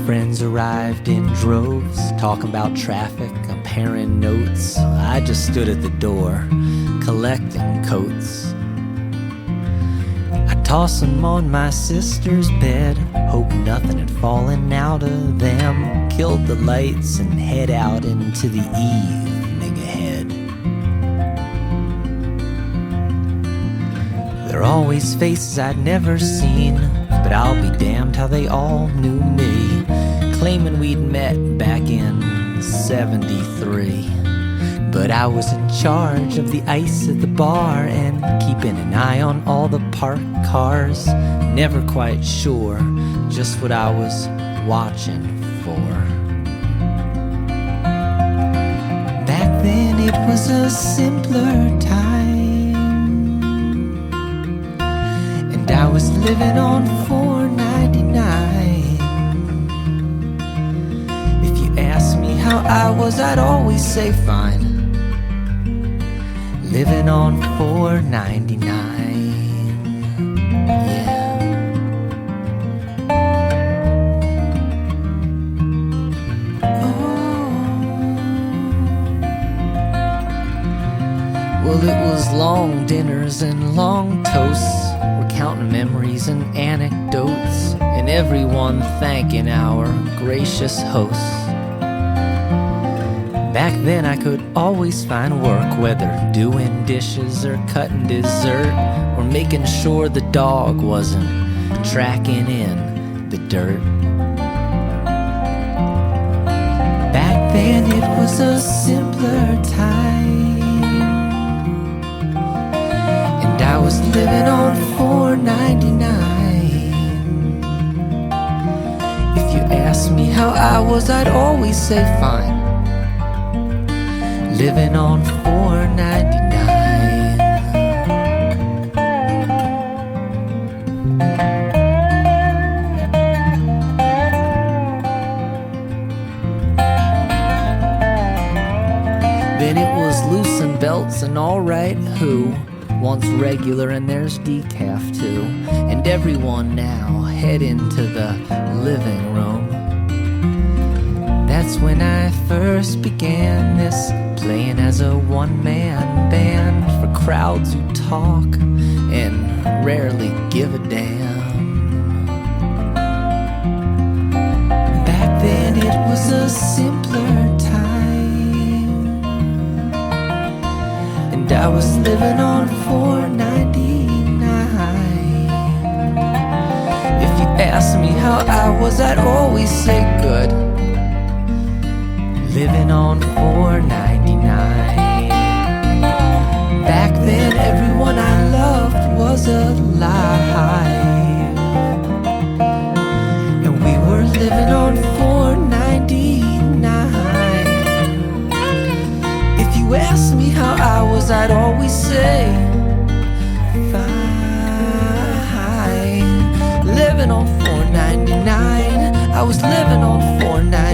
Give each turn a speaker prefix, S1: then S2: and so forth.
S1: Friends arrived in droves, talking about traffic, comparing notes. I just stood at the door, collecting coats. I toss them on my sister's bed, hope nothing had fallen out of them. Killed the lights and head out into the evening ahead. There are always faces I'd never seen, but I'll be damned how they all knew me, claiming we'd met back in '73. But I was in charge of the ice at the bar and keeping an eye on all the parked cars. Never quite sure just what I was watching for. Back then it was a simpler time, and I was living on $4.99. If you asked me how I was, I'd always say fine. Living on $4.99. Yeah. Oh. Well, it was long dinners and long toasts. We're counting memories and anecdotes, and everyone thanking our gracious hosts. Back then I could always find work, whether doing dishes or cutting dessert, or making sure the dog wasn't tracking in the dirt. Back then it was a simpler time, and I was living on $4.99. If you asked me how I was, I'd always say fine. Living on $4.99. Then it was loosen belts and alright who, once regular and there's decaf too, and everyone now head into the living room. That's when I first began this, playing as a one-man band for crowds who talk and rarely give a damn. Back then it was a simpler time, and I was living on $4.99. If you asked me how I was, I'd always say good. Living on $4.99. Back then everyone I loved was alive, and we were living on $4.99. If you asked me how I was, I'd always say fine. Living on $4.99. I was living on $4.99.